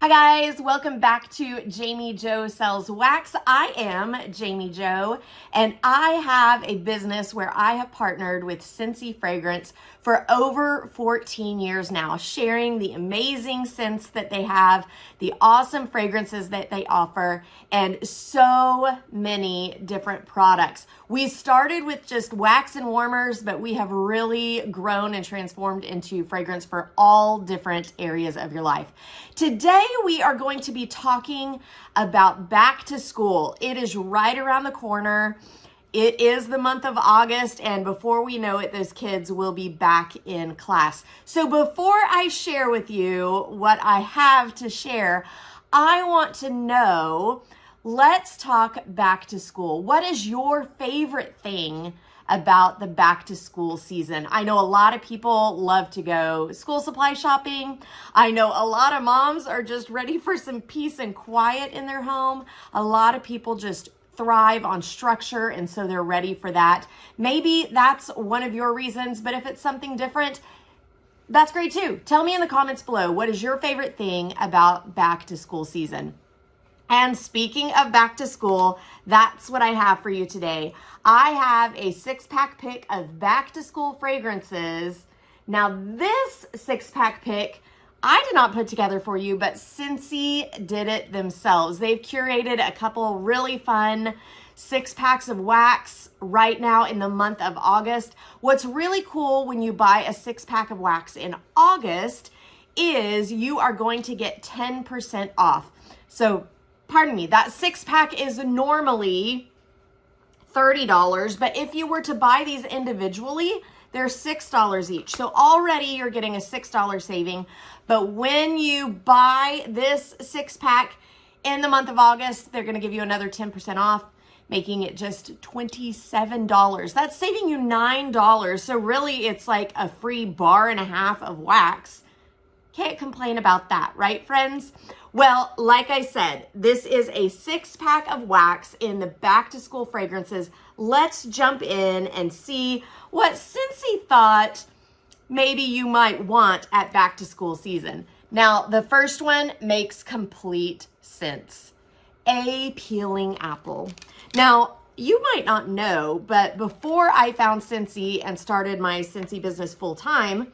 Hi guys, welcome back to Jami Jo Sells Wax. I am Jami Jo, and I have a business where I have partnered with Scentsy Fragrance for over 14 years now, sharing the amazing scents that they have, the awesome fragrances that they offer, and so many different products. We started with just wax and warmers, but we have really grown and transformed into fragrance for all different areas of your life. Today, we are going to be talking about back to school. It is right around the corner. It is the month of August, and before we know it, those kids will be back in class. So before I share with you what I have to share, I want to know, let's talk back to school. What is your favorite thing about the back to school season? I know a lot of people love to go school supply shopping. I know a lot of moms are just ready for some peace and quiet in their home. A lot of people just thrive on structure, and so they're ready for that. Maybe that's one of your reasons, but if it's something different, that's great too. Tell me in the comments below, what is your favorite thing about back to school season? And speaking of back to school, that's what I have for you today. I have a 6-pack pick of back to school fragrances. Now this 6-pack pick, I did not put together for you, but Scentsy did it themselves. They've curated a couple really fun 6-packs of wax right now in the month of August. What's really cool when you buy a 6-pack of wax in August is you are going to get 10% off. So pardon me, that 6-pack is normally $30, but if you were to buy these individually, they're $6 each. So already you're getting a $6 saving. But when you buy this 6-pack in the month of August, they're gonna give you another 10% off, making it just $27. That's saving you $9. So really it's like a free bar and a half of wax. Can't complain about that, right, friends? Well, like I said, this is a 6-pack of wax in the back to school fragrances. Let's jump in and see what Scentsy thought maybe you might want at back to school season. Now, the first one makes complete sense. A peeling apple. Now, you might not know, but before I found Scentsy and started my Scentsy business full time,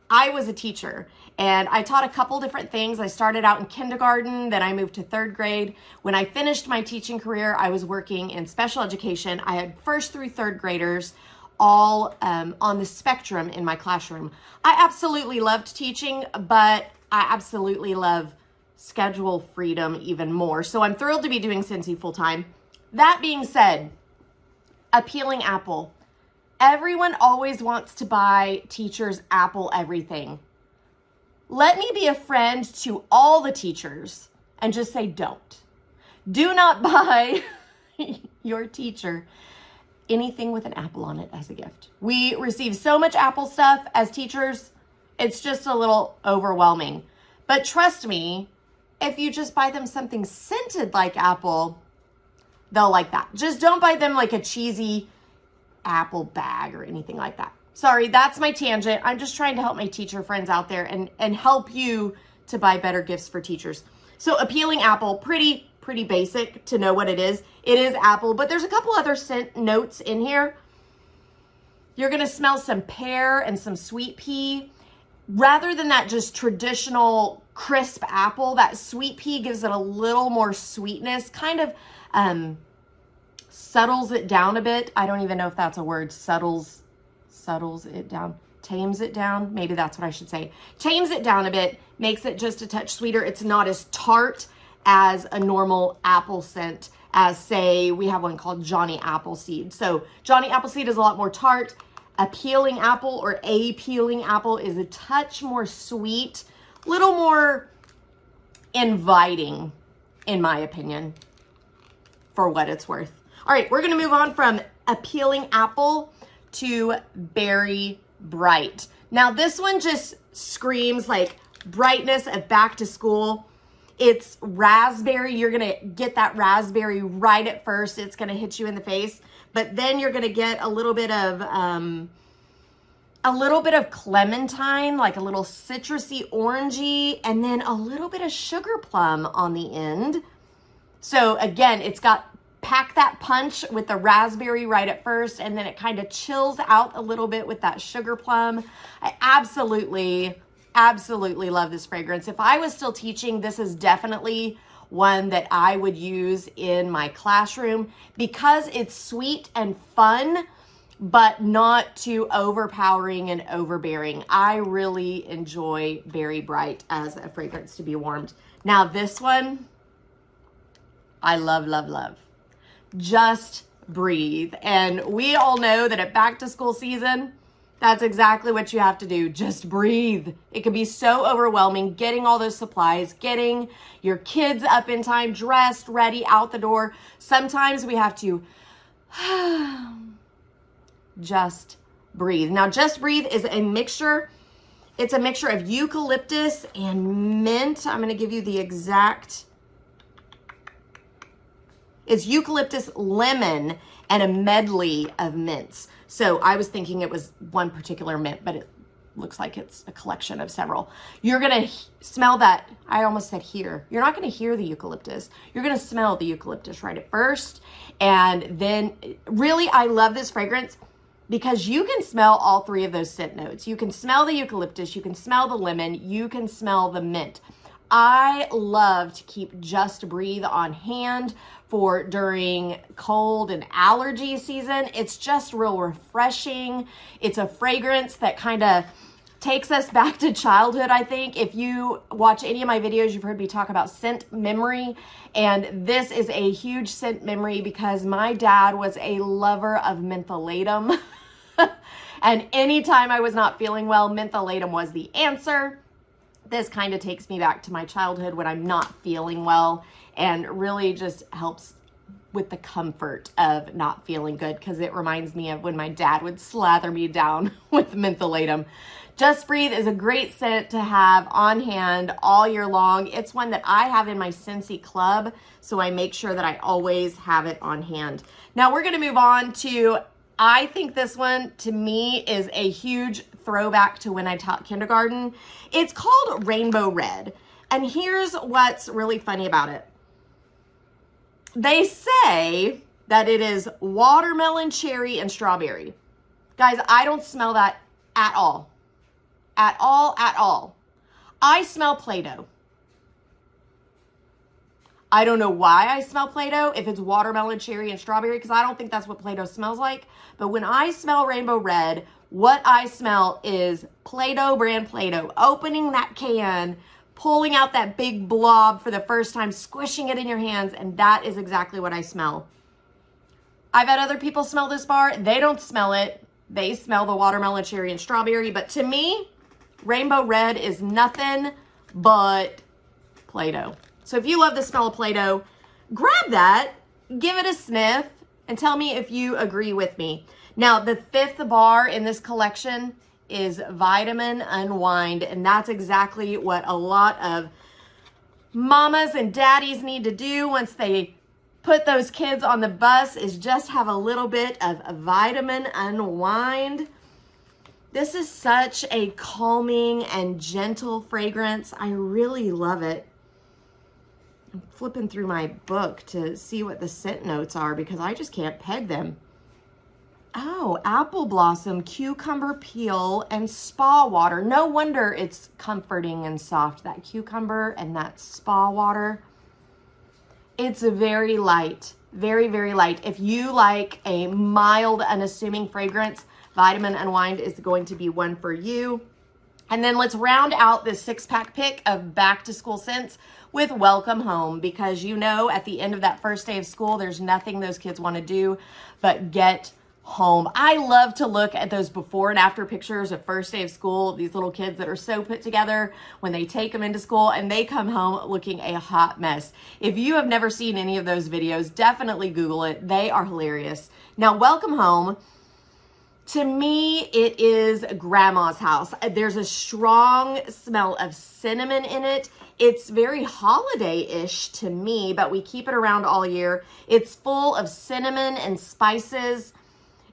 I was a teacher and I taught a couple different things. I started out in kindergarten, then I moved to 3rd grade. When I finished my teaching career, I was working in special education. I had 1st through 3rd graders all on the spectrum in my classroom. I absolutely loved teaching, but I absolutely love schedule freedom even more. So I'm thrilled to be doing Scentsy full time. That being said, a peeling apple. Everyone always wants to buy teachers Apple everything. Let me be a friend to all the teachers and just say don't. Do not buy your teacher anything with an apple on it as a gift. We receive so much Apple stuff as teachers, it's just a little overwhelming. But trust me, if you just buy them something scented like apple, they'll like that. Just don't buy them like a cheesy apple bag or anything like that. Sorry, that's my tangent. I'm just trying to help my teacher friends out there and help you to buy better gifts for teachers. So a peeling apple, pretty basic to know what it is. It is apple, but there's a couple other scent notes in here. You're gonna smell some pear and some sweet pea. Rather than that just traditional crisp apple, that sweet pea gives it a little more sweetness, kind of settles it down a bit. I don't even know if that's a word. Settles it down. Tames it down. Maybe that's what I should say. Tames it down a bit, makes it just a touch sweeter. It's not as tart as a normal apple scent as, say, we have one called Johnny Appleseed. So Johnny Appleseed is a lot more tart. A peeling apple or a peeling apple is a touch more sweet, a little more inviting, in my opinion, for what it's worth. All right, we're gonna move on from a peeling apple to Berry Bright. Now this one just screams like brightness of back to school. It's raspberry. You're gonna get that raspberry right at first. It's gonna hit you in the face, but then you're gonna get a little bit of a little bit of clementine, like a little citrusy orangey, and then a little bit of sugar plum on the end. So again, it's got pack that punch with the raspberry right at first, and then it kind of chills out a little bit with that sugar plum. I absolutely love this fragrance. If I was still teaching, this is definitely one that I would use in my classroom because it's sweet and fun, but not too overpowering and overbearing. I really enjoy Berry Bright as a fragrance to be warmed. Now this one, I love, love, love. Just Breathe. And we all know that at back to school season, that's exactly what you have to do. Just breathe. It can be so overwhelming getting all those supplies, getting your kids up in time, dressed, ready, out the door. Sometimes we have to just breathe. Now, Just Breathe is a mixture. It's a mixture of eucalyptus and mint. I'm going to give you the exact. It's eucalyptus, lemon, and a medley of mints. So I was thinking it was one particular mint, but it looks like it's a collection of several. You're going to smell that. I almost said hear. You're not going to hear the eucalyptus. You're going to smell the eucalyptus right at first. And then really, I love this fragrance because you can smell all three of those scent notes. You can smell the eucalyptus. You can smell the lemon. You can smell the mint. I love to keep Just Breathe on hand for during cold and allergy season. It's just real refreshing. It's a fragrance that kind of takes us back to childhood, I think. If you watch any of my videos, you've heard me talk about scent memory. And this is a huge scent memory because my dad was a lover of mentholatum. And anytime I was not feeling well, mentholatum was the answer. This kind of takes me back to my childhood when I'm not feeling well and really just helps with the comfort of not feeling good because it reminds me of when my dad would slather me down with mentholatum. Just Breathe is a great scent to have on hand all year long. It's one that I have in my Scentsy club, so I make sure that I always have it on hand. Now we're going to move on to, I think this one to me is a huge throwback to when I taught kindergarten. It's called Rainbow Red. And here's what's really funny about it. They say that it is watermelon, cherry, and strawberry. Guys, I don't smell that at all. At all, at all. I smell Play-Doh. I don't know why I smell Play-Doh, if it's watermelon, cherry, and strawberry, because I don't think that's what Play-Doh smells like. But when I smell Rainbow Red, what I smell is Play-Doh brand Play-Doh. Opening that can, pulling out that big blob for the first time, squishing it in your hands, and that is exactly what I smell. I've had other people smell this bar. They don't smell it. They smell the watermelon, cherry, and strawberry. But to me, Rainbow Red is nothing but Play-Doh. So if you love the smell of Play-Doh, grab that, give it a sniff, and tell me if you agree with me. Now, the fifth bar in this collection is Vitamin Unwind, and that's exactly what a lot of mamas and daddies need to do once they put those kids on the bus, is just have a little bit of Vitamin Unwind. This is such a calming and gentle fragrance. I really love it. I'm flipping through my book to see what the scent notes are because I just can't peg them. Oh, apple blossom, cucumber peel, and spa water. No wonder it's comforting and soft, that cucumber and that spa water. It's very light, very, very light. If you like a mild, unassuming fragrance, Vitamin Unwind is going to be one for you. And then let's round out this 6-pack pick of back to school scents with Welcome Home, because you know at the end of that first day of school, there's nothing those kids want to do but get home. I love to look at those before and after pictures of first day of school, these little kids that are so put together when they take them into school and they come home looking a hot mess. If you have never seen any of those videos, definitely Google it. They are hilarious. Now, Welcome Home, to me, it is grandma's house. There's a strong smell of cinnamon in it. It's very holiday-ish to me, but we keep it around all year. It's full of cinnamon and spices.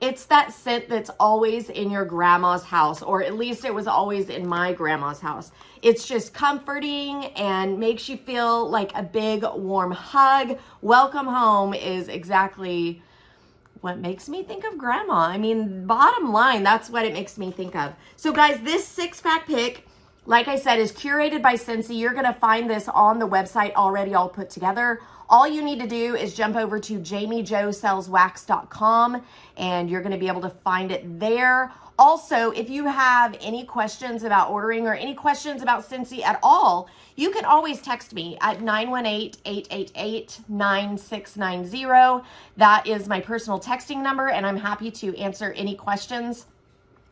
It's that scent that's always in your grandma's house, or at least it was always in my grandma's house. It's just comforting and makes you feel like a big warm hug. Welcome home is exactly what makes me think of grandma. I mean, bottom line, that's what it makes me think of. So guys, this 6-pack pick, like I said, is curated by Scentsy. You're gonna find this on the website already all put together. All you need to do is jump over to JamiJoSellsWax.com and you're gonna be able to find it there. Also, if you have any questions about ordering or any questions about Scentsy at all, you can always text me at 918-888-9690. That is my personal texting number, and I'm happy to answer any questions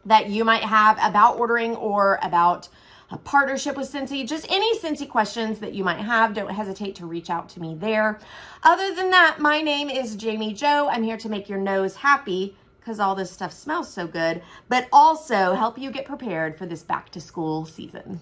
that you might have about ordering or about a partnership with Scentsy. Just any Scentsy questions that you might have, don't hesitate to reach out to me there. Other than that, my name is Jami Jo. I'm here to make your nose happy because all this stuff smells so good, but also help you get prepared for this back to school season.